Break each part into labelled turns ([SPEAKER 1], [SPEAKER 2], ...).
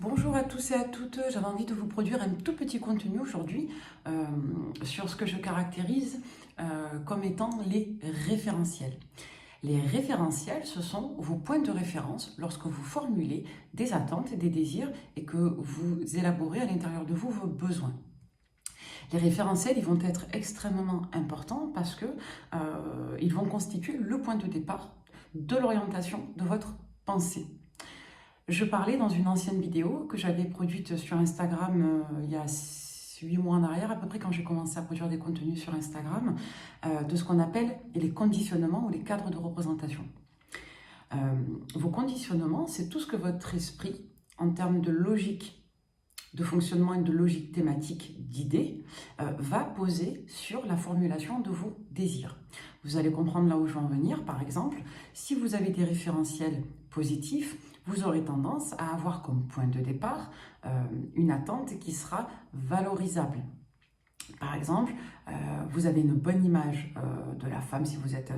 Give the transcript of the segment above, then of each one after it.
[SPEAKER 1] Bonjour à tous et à toutes, j'avais envie de vous produire un tout petit contenu aujourd'hui sur ce que je caractérise comme étant les référentiels. Les référentiels, ce sont vos points de référence lorsque vous formulez des attentes et des désirs et que vous élaborez à l'intérieur de vous vos besoins. Les référentiels, ils vont être extrêmement importants parce que ils vont constituer le point de départ de l'orientation de votre pensée. Je parlais dans une ancienne vidéo que j'avais produite sur Instagram il y a 8 mois en arrière, à peu près quand j'ai commencé à produire des contenus sur Instagram, de ce qu'on appelle les conditionnements ou les cadres de représentation. Euh, Vos conditionnements, c'est tout ce que votre esprit, en termes de logique de fonctionnement et de logique thématique d'idées, va poser sur la formulation de vos désirs. Vous allez comprendre là où je veux en venir. Par exemple, si vous avez des référentiels positifs, vous aurez tendance à avoir comme point de départ une attente qui sera valorisable. Par exemple, vous avez une bonne image de la femme si vous êtes,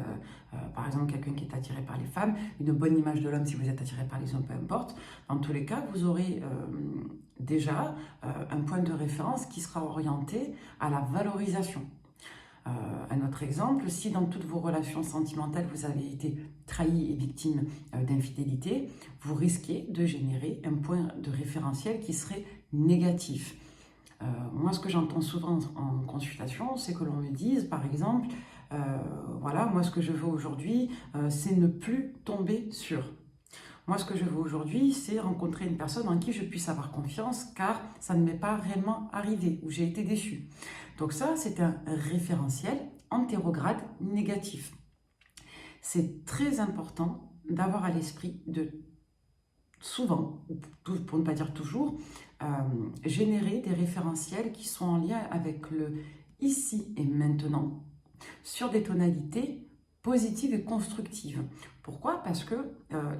[SPEAKER 1] par exemple, quelqu'un qui est attiré par les femmes, une bonne image de l'homme si vous êtes attiré par les hommes, peu importe. Dans tous les cas, vous aurez déjà un point de référence qui sera orienté à la valorisation. Un autre exemple, si dans toutes vos relations sentimentales, vous avez été trahi et victime d'infidélité, vous risquez de générer un point de référentiel qui serait négatif. Moi, ce que j'entends souvent en consultation, c'est que l'on me dise, par exemple, voilà, moi, ce que je veux aujourd'hui, c'est ne plus tomber sur. Moi, ce que je veux aujourd'hui, c'est rencontrer une personne en qui je puisse avoir confiance, car ça ne m'est pas réellement arrivé, ou j'ai été déçue. Donc ça, c'est un référentiel antérograde négatif. C'est très important d'avoir à l'esprit de souvent, pour ne pas dire toujours, générer des référentiels qui sont en lien avec le ici et maintenant, sur des tonalités positives et constructives. Pourquoi? Parce que,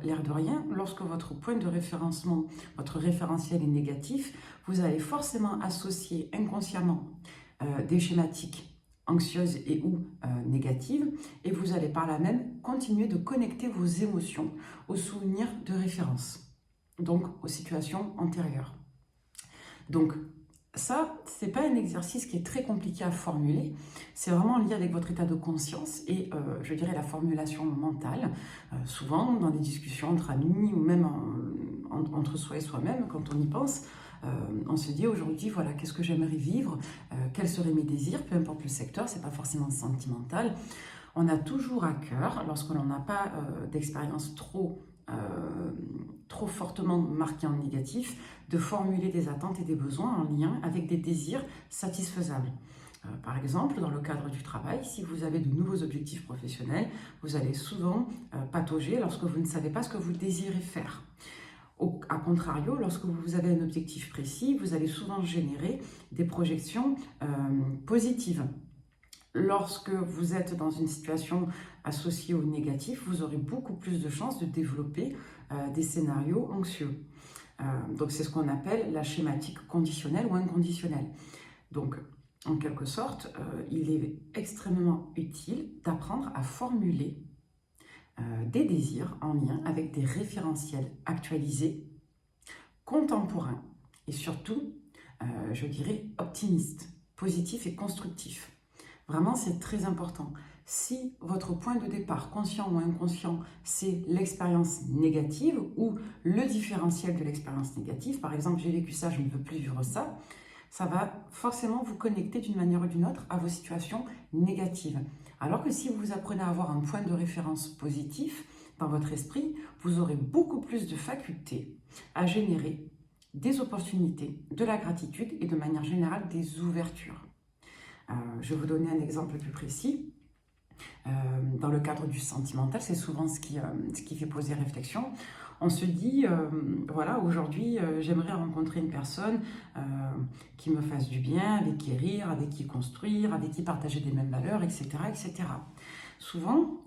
[SPEAKER 1] l'air de rien, lorsque votre point de référencement, votre référentiel est négatif, vous allez forcément associer inconsciemment des schématiques anxieuses et ou négatives, et vous allez par là même continuer de connecter vos émotions aux souvenirs de référence, donc aux situations antérieures. Donc ça, c'est pas un exercice qui est très compliqué à formuler, c'est vraiment lié avec votre état de conscience et je dirais la formulation mentale. Souvent dans des discussions entre amis ou même entre soi et soi-même, quand on y pense, on se dit aujourd'hui, voilà, qu'est-ce que j'aimerais vivre, quels seraient mes désirs, peu importe le secteur, c'est pas forcément sentimental. On a toujours à cœur, lorsque l'on n'a pas d'expérience trop fortement marquée en négatif, de formuler des attentes et des besoins en lien avec des désirs satisfaisables. Par exemple, dans le cadre du travail, si vous avez de nouveaux objectifs professionnels, vous allez souvent patauger lorsque vous ne savez pas ce que vous désirez faire. A contrario, lorsque vous avez un objectif précis, vous allez souvent générer des projections positives. Lorsque vous êtes dans une situation associée au négatif, vous aurez beaucoup plus de chances de développer des scénarios anxieux. Donc c'est ce qu'on appelle la schématique conditionnelle ou inconditionnelle. Donc en quelque sorte, il est extrêmement utile d'apprendre à formuler des désirs en lien avec des référentiels actualisés, contemporains et surtout, je dirais, optimistes, positifs et constructifs. Vraiment, c'est très important. Si votre point de départ, conscient ou inconscient, c'est l'expérience négative ou le différentiel de l'expérience négative, par exemple, j'ai vécu ça, je ne veux plus vivre ça, ça va forcément vous connecter d'une manière ou d'une autre à vos situations négatives. Alors que si vous apprenez à avoir un point de référence positif dans votre esprit, vous aurez beaucoup plus de facultés à générer des opportunités, de la gratitude et de manière générale des ouvertures. Je vais vous donner un exemple plus précis. Dans le cadre du sentimental, c'est souvent ce qui fait poser réflexion. On se dit, voilà, aujourd'hui, j'aimerais rencontrer une personne qui me fasse du bien, avec qui rire, avec qui construire, avec qui partager des mêmes valeurs, etc. etc. Souvent,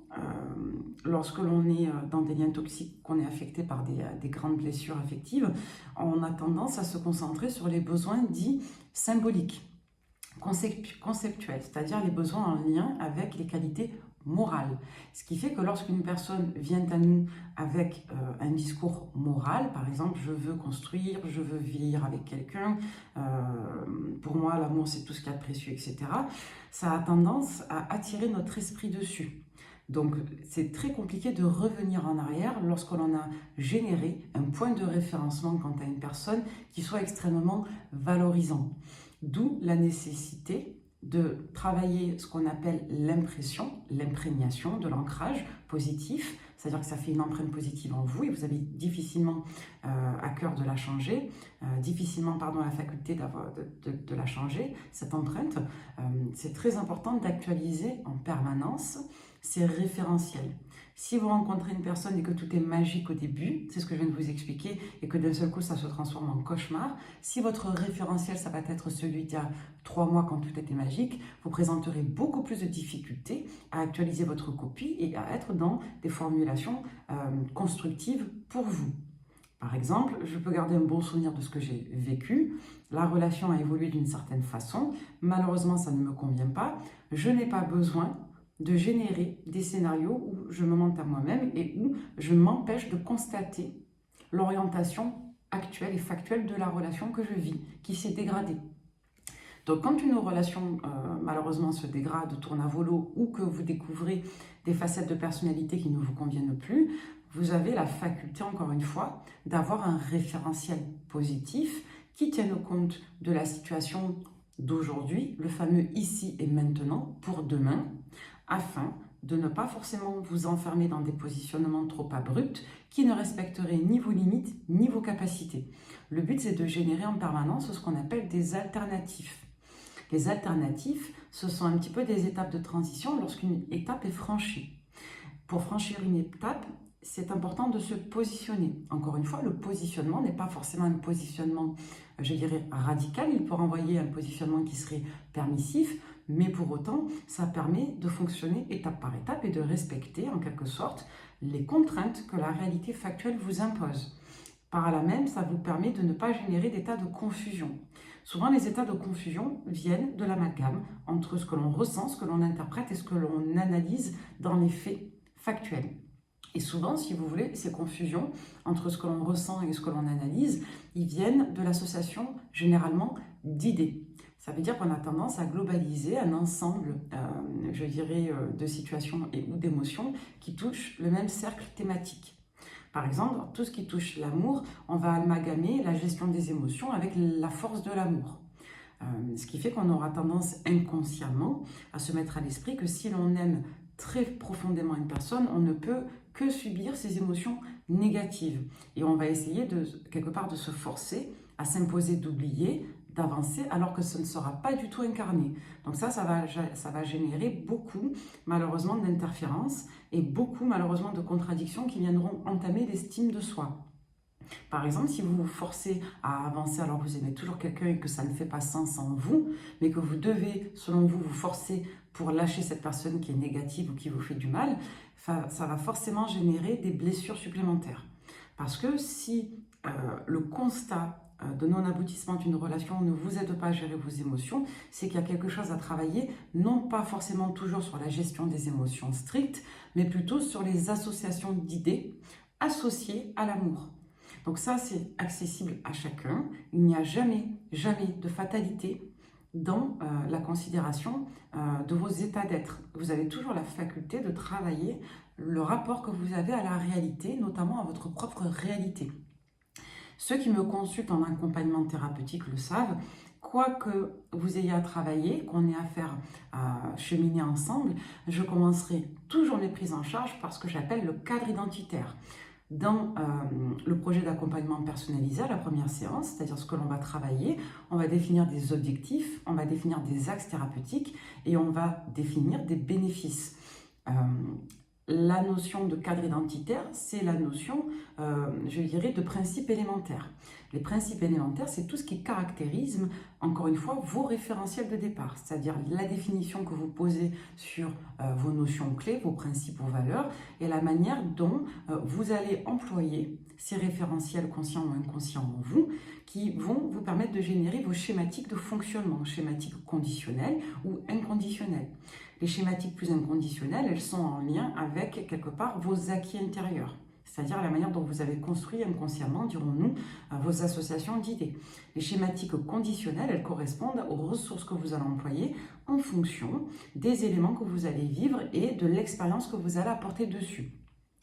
[SPEAKER 1] lorsque l'on est dans des liens toxiques, qu'on est affecté par des grandes blessures affectives, on a tendance à se concentrer sur les besoins dits symboliques, conceptuels, c'est-à-dire les besoins en lien avec les qualités morale. Ce qui fait que lorsqu'une personne vient à nous avec un discours moral, par exemple, je veux construire, je veux vieillir avec quelqu'un, pour moi l'amour c'est tout ce qu'il y a de précieux, etc., ça a tendance à attirer notre esprit dessus. Donc c'est très compliqué de revenir en arrière lorsque l'on a généré un point de référencement quant à une personne qui soit extrêmement valorisant. D'où la nécessité de travailler ce qu'on appelle l'impression, l'imprégnation de l'ancrage positif, c'est-à-dire que ça fait une empreinte positive en vous et vous avez difficilement à cœur de la changer, difficilement la faculté de la changer, cette empreinte. C'est très important d'actualiser en permanence ces référentiels. Si vous rencontrez une personne et que tout est magique au début, c'est ce que je viens de vous expliquer, et que d'un seul coup ça se transforme en cauchemar, si votre référentiel ça va être celui d'il y a 3 mois quand tout était magique, vous présenterez beaucoup plus de difficultés à actualiser votre copie et à être dans des formulations constructives pour vous. Par exemple, je peux garder un bon souvenir de ce que j'ai vécu, la relation a évolué d'une certaine façon, malheureusement ça ne me convient pas, je n'ai pas besoin de générer des scénarios où je me mente à moi-même et où je m'empêche de constater l'orientation actuelle et factuelle de la relation que je vis, qui s'est dégradée. Donc quand une relation malheureusement se dégrade, tourne à volo ou que vous découvrez des facettes de personnalité qui ne vous conviennent plus, vous avez la faculté, encore une fois, d'avoir un référentiel positif qui tienne compte de la situation d'aujourd'hui, le fameux ici et maintenant pour demain, afin de ne pas forcément vous enfermer dans des positionnements trop abrupts qui ne respecteraient ni vos limites ni vos capacités. Le but, c'est de générer en permanence ce qu'on appelle des alternatifs. Les alternatifs, ce sont un petit peu des étapes de transition lorsqu'une étape est franchie. Pour franchir une étape, c'est important de se positionner. Encore une fois, le positionnement n'est pas forcément un positionnement, je dirais, radical. Il peut renvoyer un positionnement qui serait permissif, mais pour autant, ça permet de fonctionner étape par étape et de respecter, en quelque sorte, les contraintes que la réalité factuelle vous impose. Par là même, ça vous permet de ne pas générer d'états de confusion. Souvent, les états de confusion viennent de l'amalgame entre ce que l'on ressent, ce que l'on interprète et ce que l'on analyse dans les faits factuels. Et souvent, si vous voulez, ces confusions entre ce que l'on ressent et ce que l'on analyse, ils viennent de l'association généralement d'idées. Ça veut dire qu'on a tendance à globaliser un ensemble, je dirais, de situations et ou d'émotions qui touchent le même cercle thématique. Par exemple, tout ce qui touche l'amour, on va amalgamer la gestion des émotions avec la force de l'amour. Ce qui fait qu'on aura tendance inconsciemment à se mettre à l'esprit que si l'on aime très profondément une personne, on ne peut que subir ces émotions négatives. Et on va essayer quelque part de se forcer à s'imposer d'oublier, d'avancer, alors que ce ne sera pas du tout incarné. Donc ça va générer beaucoup, malheureusement, d'interférences et beaucoup, malheureusement, de contradictions qui viendront entamer l'estime de soi. Par exemple, si vous vous forcez à avancer alors que vous aimez toujours quelqu'un et que ça ne fait pas sens en vous, mais que vous devez, selon vous, vous forcer pour lâcher cette personne qui est négative ou qui vous fait du mal, ça va forcément générer des blessures supplémentaires. Parce que si le constat de non-aboutissement d'une relation ne vous aide pas à gérer vos émotions, c'est qu'il y a quelque chose à travailler, non pas forcément toujours sur la gestion des émotions strictes, mais plutôt sur les associations d'idées associées à l'amour. Donc ça, c'est accessible à chacun. Il n'y a jamais de fatalité dans la considération de vos états d'être. Vous avez toujours la faculté de travailler le rapport que vous avez à la réalité, notamment à votre propre réalité. Ceux qui me consultent en accompagnement thérapeutique le savent, quoi que vous ayez à travailler, qu'on ait à faire à cheminer ensemble, je commencerai toujours mes prises en charge par ce que j'appelle le cadre identitaire. Dans le projet d'accompagnement personnalisé à la première séance, c'est-à-dire ce que l'on va travailler, on va définir des objectifs, on va définir des axes thérapeutiques et on va définir des bénéfices. La notion de cadre identitaire, c'est la notion, je dirais, de principes élémentaires. Les principes élémentaires, c'est tout ce qui caractérise, encore une fois, vos référentiels de départ, c'est-à-dire la définition que vous posez sur vos notions clés, vos principes, vos valeurs, et la manière dont vous allez employer ces référentiels conscients ou inconscients en vous qui vont vous permettre de générer vos schématiques de fonctionnement, schématiques conditionnels ou inconditionnels. Les schématiques plus inconditionnelles, elles sont en lien avec, quelque part, vos acquis intérieurs, c'est-à-dire la manière dont vous avez construit inconsciemment, dirons-nous, vos associations d'idées. Les schématiques conditionnelles, elles correspondent aux ressources que vous allez employer en fonction des éléments que vous allez vivre et de l'expérience que vous allez apporter dessus.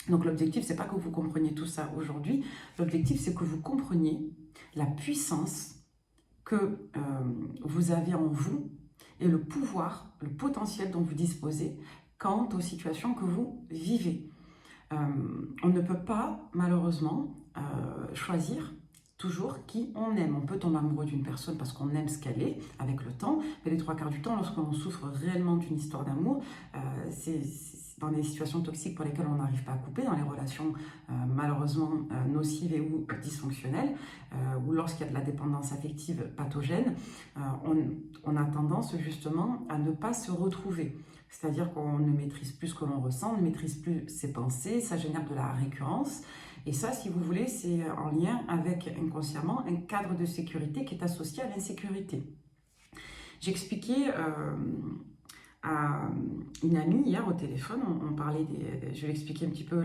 [SPEAKER 1] Donc l'objectif, c'est pas que vous compreniez tout ça aujourd'hui, l'objectif, c'est que vous compreniez la puissance que vous avez en vous et le pouvoir, le potentiel dont vous disposez quant aux situations que vous vivez. On ne peut pas, malheureusement, choisir toujours qui on aime. On peut tomber amoureux d'une personne parce qu'on aime ce qu'elle est avec le temps, mais les 3 quarts du temps, lorsqu'on souffre réellement d'une histoire d'amour, c'est dans les situations toxiques pour lesquelles on n'arrive pas à couper, dans les relations malheureusement nocives et ou dysfonctionnelles, ou lorsqu'il y a de la dépendance affective pathogène, on a tendance justement à ne pas se retrouver. C'est-à-dire qu'on ne maîtrise plus ce que l'on ressent, on ne maîtrise plus ses pensées, ça génère de la récurrence. Et ça, si vous voulez, c'est en lien avec inconsciemment un cadre de sécurité qui est associé à l'insécurité. J'expliquais à une amie hier au téléphone, on parlait je vais expliquer un petit peu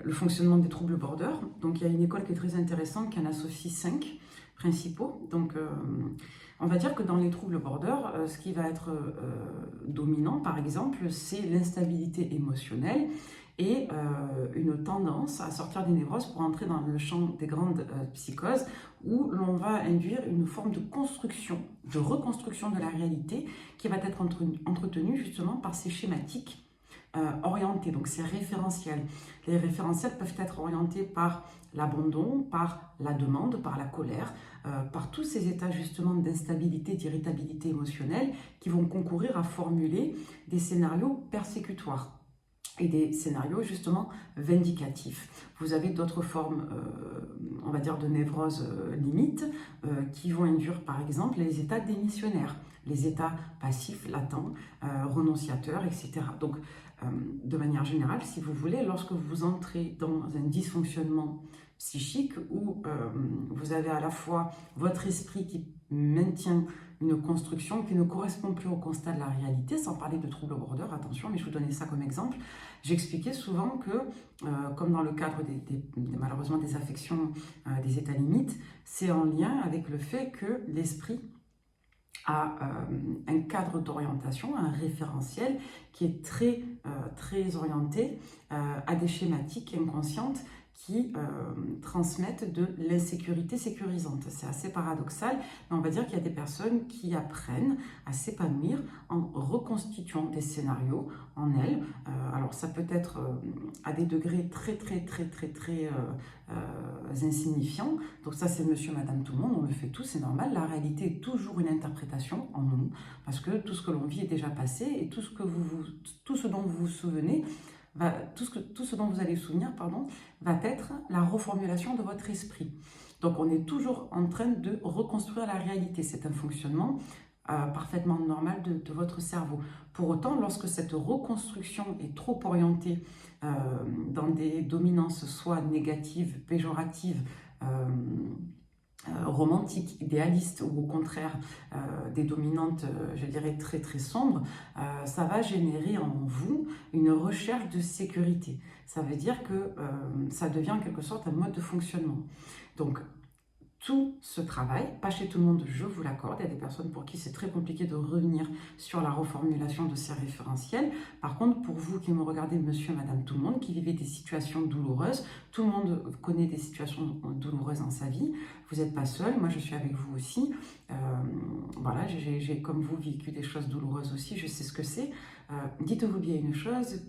[SPEAKER 1] le fonctionnement des troubles border. Donc il y a une école qui est très intéressante qui en associe 5 principaux. Donc on va dire que dans les troubles border, ce qui va être dominant par exemple, c'est l'instabilité émotionnelle et une tendance à sortir des névroses pour entrer dans le champ des grandes psychoses où l'on va induire une forme de construction, de reconstruction de la réalité qui va être entretenue justement par ces schématiques orientés, donc ces référentiels. Les référentiels peuvent être orientés par l'abandon, par la demande, par la colère, par tous ces états justement d'instabilité, d'irritabilité émotionnelle qui vont concourir à formuler des scénarios persécutoires et des scénarios justement vindicatifs. Vous avez d'autres formes, on va dire, de névrose limite qui vont induire par exemple les états démissionnaires, les états passifs, latents, renonciateurs, etc. Donc, de manière générale, si vous voulez, lorsque vous entrez dans un dysfonctionnement psychique où vous avez à la fois votre esprit qui maintient une construction qui ne correspond plus au constat de la réalité, sans parler de troubles border, attention, mais je vous donnais ça comme exemple. J'expliquais souvent que, comme dans le cadre malheureusement des affections, des états limites, c'est en lien avec le fait que l'esprit a un cadre d'orientation, un référentiel qui est très orienté à des schématiques inconscientes qui transmettent de l'insécurité sécurisante. C'est assez paradoxal, mais on va dire qu'il y a des personnes qui apprennent à s'épanouir en reconstituant des scénarios en elles. Alors ça peut être à des degrés très insignifiants. Donc ça c'est monsieur, madame, tout le monde, on le fait tous, c'est normal. La réalité est toujours une interprétation en nous, parce que tout ce que l'on vit est déjà passé et tout ce dont vous vous souvenez, tout ce dont vous allez vous souvenir, va être la reformulation de votre esprit. Donc on est toujours en train de reconstruire la réalité. C'est un fonctionnement parfaitement normal de votre cerveau. Pour autant, lorsque cette reconstruction est trop orientée dans des dominances soit négatives, péjoratives, romantiques, idéalistes ou au contraire des dominantes, je dirais très sombres, ça va générer en vous une recherche de sécurité. Ça veut dire que ça devient en quelque sorte un mode de fonctionnement. Donc tout ce travail, pas chez tout le monde, je vous l'accorde, il y a des personnes pour qui c'est très compliqué de revenir sur la reformulation de ces référentiels. Par contre, pour vous qui me regardez, monsieur, madame, tout le monde, qui vivez des situations douloureuses, tout le monde connaît des situations douloureuses dans sa vie, vous n'êtes pas seul, moi je suis avec vous aussi, voilà, j'ai comme vous vécu des choses douloureuses aussi, je sais ce que c'est. Dites-vous bien une chose,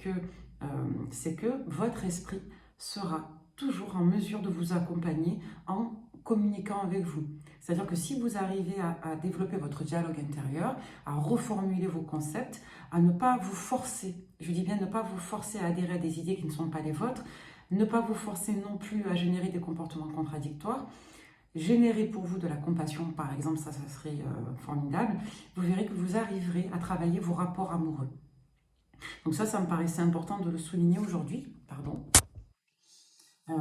[SPEAKER 1] c'est que votre esprit sera toujours en mesure de vous accompagner en communiquant avec vous. C'est-à-dire que si vous arrivez à développer votre dialogue intérieur, à reformuler vos concepts, à ne pas vous forcer, je dis bien ne pas vous forcer à adhérer à des idées qui ne sont pas les vôtres, ne pas vous forcer non plus à générer des comportements contradictoires, générer pour vous de la compassion, par exemple, ça serait formidable, vous verrez que vous arriverez à travailler vos rapports amoureux. Donc ça me paraissait important de le souligner aujourd'hui, pardon. Euh,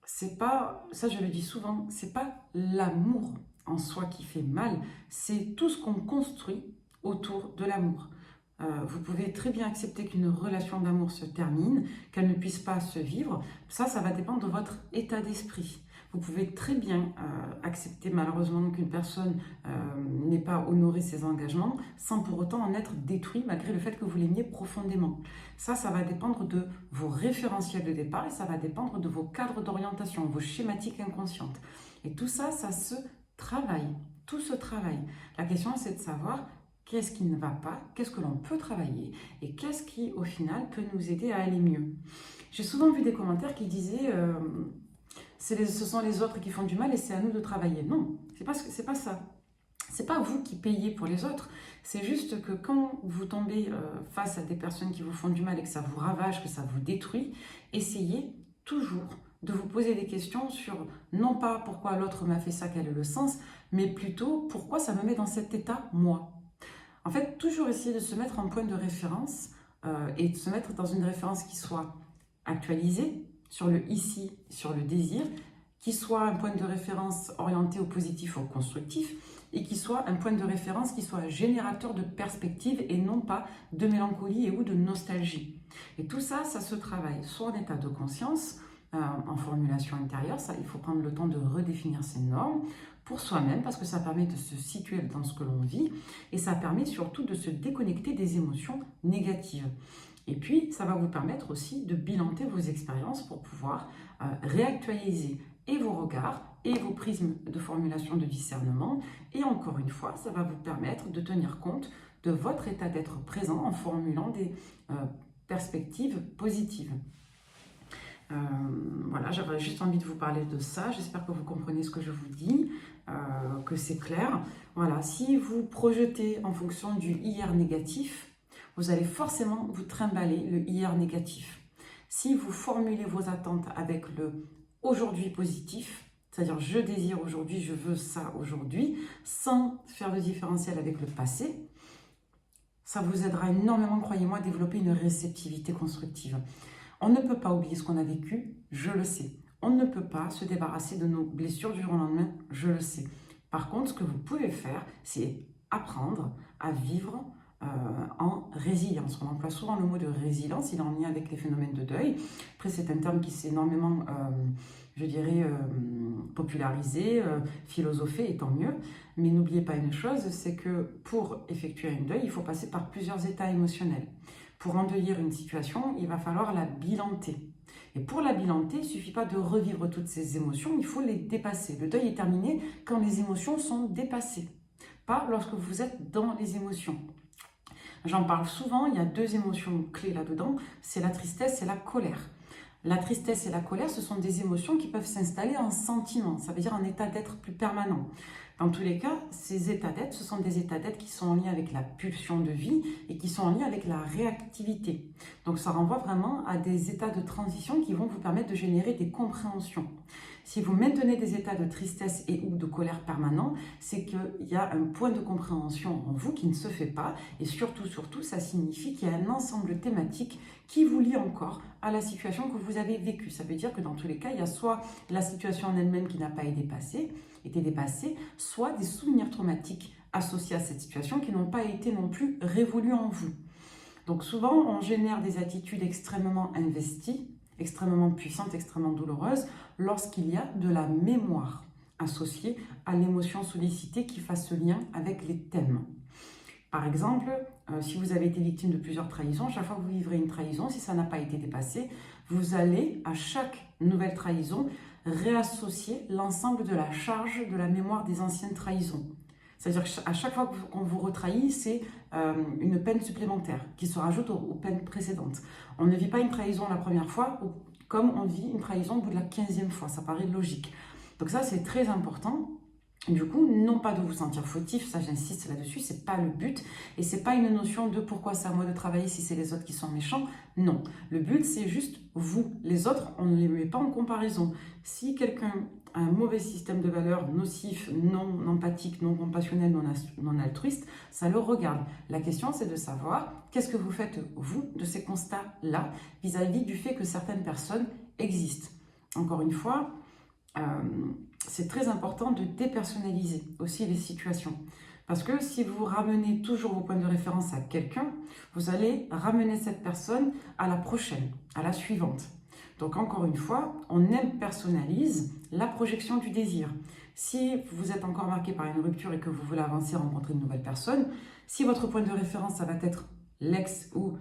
[SPEAKER 1] c'est pas, ça je le dis souvent, c'est pas l'amour en soi qui fait mal, c'est tout ce qu'on construit autour de l'amour. Vous pouvez très bien accepter qu'une relation d'amour se termine, qu'elle ne puisse pas se vivre. Ça va dépendre de votre état d'esprit. Vous pouvez très bien accepter malheureusement qu'une personne n'ait pas honoré ses engagements sans pour autant en être détruit malgré le fait que vous l'aimiez profondément. Ça va dépendre de vos référentiels de départ et ça va dépendre de vos cadres d'orientation, vos schématiques inconscientes. Et tout ça, ça se travaille. Tout se travaille. La question, c'est de savoir qu'est-ce qui ne va pas, qu'est-ce que l'on peut travailler et qu'est-ce qui, au final, peut nous aider à aller mieux. J'ai souvent vu des commentaires qui disaient ce sont les autres qui font du mal et c'est à nous de travailler. Non, c'est pas ça. C'est pas vous qui payez pour les autres. C'est juste que quand vous tombez face à des personnes qui vous font du mal et que ça vous ravage, que ça vous détruit, essayez toujours de vous poser des questions sur non pas pourquoi l'autre m'a fait ça, quel est le sens, mais plutôt pourquoi ça me met dans cet état moi. En fait, toujours essayer de se mettre en point de référence et de se mettre dans une référence qui soit actualisée sur le ici, sur le désir, qui soit un point de référence orienté au positif, au constructif, et qui soit un point de référence qui soit générateur de perspective et non pas de mélancolie et ou de nostalgie. Et tout ça, ça se travaille soit en état de conscience, en formulation intérieure, ça, il faut prendre le temps de redéfinir ces normes pour soi-même parce que ça permet de se situer dans ce que l'on vit et ça permet surtout de se déconnecter des émotions négatives. Et puis, ça va vous permettre aussi de bilanter vos expériences pour pouvoir réactualiser et vos regards et vos prismes de formulation de discernement. Et encore une fois, ça va vous permettre de tenir compte de votre état d'être présent en formulant des perspectives positives. Voilà, j'avais juste envie de vous parler de ça. J'espère que vous comprenez ce que je vous dis, que c'est clair. Voilà, si vous projetez en fonction du hier négatif, vous allez forcément vous trimballer le hier négatif. Si vous formulez vos attentes avec le aujourd'hui positif, c'est-à-dire je désire aujourd'hui, je veux ça aujourd'hui, sans faire de différentiel avec le passé, ça vous aidera énormément, croyez-moi, à développer une réceptivité constructive. On ne peut pas oublier ce qu'on a vécu, je le sais. On ne peut pas se débarrasser de nos blessures du jour au lendemain, je le sais. Par contre, ce que vous pouvez faire, c'est apprendre à vivre en résilience. On emploie souvent le mot de résilience, il est en lien avec les phénomènes de deuil. Après, c'est un terme qui s'est énormément, je dirais, popularisé, philosophé, et tant mieux. Mais n'oubliez pas une chose, c'est que pour effectuer un deuil, il faut passer par plusieurs états émotionnels. Pour endeuiller une situation, il va falloir la bilanter. Et pour la bilanter, il ne suffit pas de revivre toutes ces émotions, il faut les dépasser. Le deuil est terminé quand les émotions sont dépassées, pas lorsque vous êtes dans les émotions. J'en parle souvent, il y a deux émotions clés là-dedans, c'est la tristesse et la colère. La tristesse et la colère, ce sont des émotions qui peuvent s'installer en sentiment, ça veut dire un état d'être plus permanent. Dans tous les cas, ces états d'être, ce sont des états d'être qui sont en lien avec la pulsion de vie et qui sont en lien avec la réactivité. Donc ça renvoie vraiment à des états de transition qui vont vous permettre de générer des compréhensions. Si vous maintenez des états de tristesse et ou de colère permanents, c'est qu'il y a un point de compréhension en vous qui ne se fait pas. Et surtout, ça signifie qu'il y a un ensemble thématique qui vous lie encore à la situation que vous avez vécue. Ça veut dire que dans tous les cas, il y a soit la situation en elle-même qui n'a pas été dépassée, soit des souvenirs traumatiques associés à cette situation qui n'ont pas été non plus révolus en vous. Donc souvent, on génère des attitudes extrêmement investies, extrêmement puissantes, extrêmement douloureuses, lorsqu'il y a de la mémoire associée à l'émotion sollicitée qui fasse ce lien avec les thèmes. Par exemple, si vous avez été victime de plusieurs trahisons, chaque fois que vous vivrez une trahison, si ça n'a pas été dépassé, vous allez, à chaque nouvelle trahison, réassocier l'ensemble de la charge de la mémoire des anciennes trahisons. C'est-à-dire qu'à chaque fois qu'on vous retrahit, c'est une peine supplémentaire qui se rajoute aux peines précédentes. On ne vit pas une trahison la première fois comme on vit une trahison au bout de la 15e fois. Ça paraît logique. Donc ça, c'est très important. Du coup, non pas de vous sentir fautif, ça j'insiste là-dessus, c'est pas le but. Et c'est pas une notion de pourquoi c'est à moi de travailler si c'est les autres qui sont méchants. Non, le but c'est juste vous. Les autres, on ne les met pas en comparaison. Si quelqu'un a un mauvais système de valeurs nocif, non empathique, non compassionnel, non altruiste, ça le regarde. La question c'est de savoir qu'est-ce que vous faites vous de ces constats-là vis-à-vis du fait que certaines personnes existent. Encore une fois, c'est très important de dépersonnaliser aussi les situations. Parce que si vous ramenez toujours vos points de référence à quelqu'un, vous allez ramener cette personne à la prochaine, à la suivante. Donc encore une fois, on impersonnalise la projection du désir. Si vous êtes encore marqué par une rupture et que vous voulez avancer, rencontrer une nouvelle personne, si votre point de référence, ça va être l'ex ou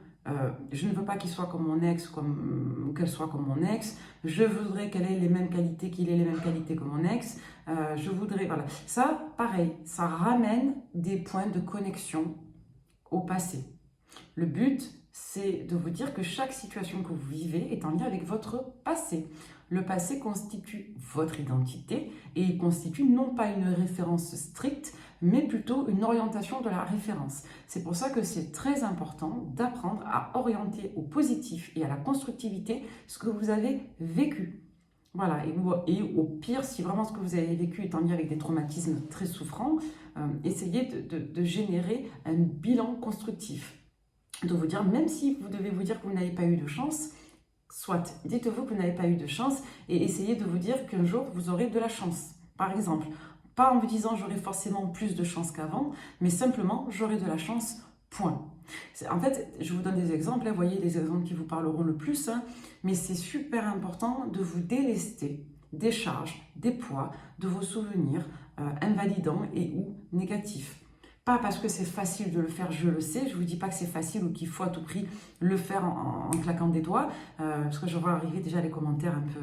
[SPEAKER 1] je ne veux pas qu'il soit comme mon ex ou qu'elle soit comme mon ex, je voudrais qu'elle ait les mêmes qualités, qu'il ait les mêmes qualités que mon ex, je voudrais, voilà. Ça, pareil, ça ramène des points de connexion au passé. Le but, c'est de vous dire que chaque situation que vous vivez est en lien avec votre passé. Le passé constitue votre identité et il constitue non pas une référence stricte, mais plutôt une orientation de la référence. C'est pour ça que c'est très important d'apprendre à orienter au positif et à la constructivité ce que vous avez vécu. Voilà, et au pire, si vraiment ce que vous avez vécu est en lien avec des traumatismes très souffrants, essayez de générer un bilan constructif. De vous dire, même si vous devez vous dire que vous n'avez pas eu de chance, soit, dites-vous que vous n'avez pas eu de chance et essayez de vous dire qu'un jour vous aurez de la chance. Par exemple, pas en vous disant j'aurai forcément plus de chance qu'avant, mais simplement j'aurai de la chance, point. En fait, je vous donne des exemples, vous voyez les exemples qui vous parleront le plus, mais c'est super important de vous délester des charges, des poids, de vos souvenirs invalidants et ou négatifs. Pas parce que c'est facile de le faire, je le sais, je ne vous dis pas que c'est facile ou qu'il faut à tout prix le faire en claquant des doigts, parce que je vois arriver déjà les commentaires un peu,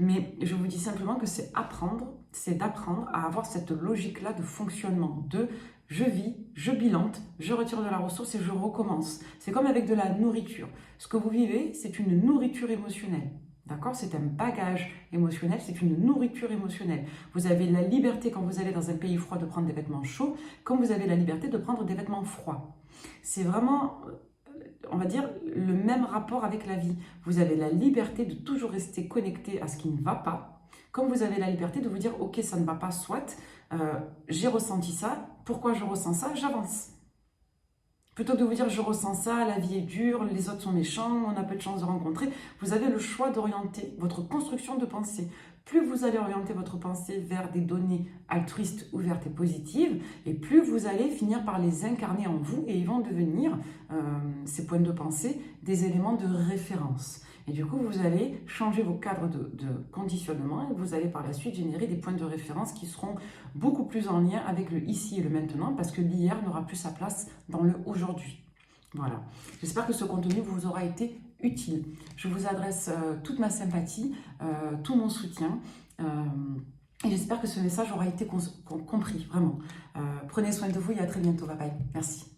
[SPEAKER 1] mais je vous dis simplement que c'est d'apprendre à avoir cette logique-là de fonctionnement, de je vis, je bilante, je retire de la ressource et je recommence. C'est comme avec de la nourriture. Ce que vous vivez, c'est une nourriture émotionnelle. D'accord? C'est un bagage émotionnel, c'est une nourriture émotionnelle. Vous avez la liberté, quand vous allez dans un pays froid, de prendre des vêtements chauds, comme vous avez la liberté de prendre des vêtements froids. C'est vraiment, on va dire, le même rapport avec la vie. Vous avez la liberté de toujours rester connecté à ce qui ne va pas, comme vous avez la liberté de vous dire, ok, ça ne va pas, soit, j'ai ressenti ça, pourquoi je ressens ça, j'avance. Plutôt que de vous dire je ressens ça, la vie est dure, les autres sont méchants, on a peu de chance de rencontrer, vous avez le choix d'orienter votre construction de pensée. Plus vous allez orienter votre pensée vers des données altruistes, ouvertes et positives, et plus vous allez finir par les incarner en vous et ils vont devenir, ces points de pensée, des éléments de référence. Et du coup, vous allez changer vos cadres de conditionnement et vous allez par la suite générer des points de référence qui seront beaucoup plus en lien avec le ici et le maintenant parce que l'hier n'aura plus sa place dans le aujourd'hui. Voilà. J'espère que ce contenu vous aura été utile. Je vous adresse toute ma sympathie, tout mon soutien. Et j'espère que ce message aura été compris, vraiment. Prenez soin de vous et à très bientôt. Bye bye. Merci.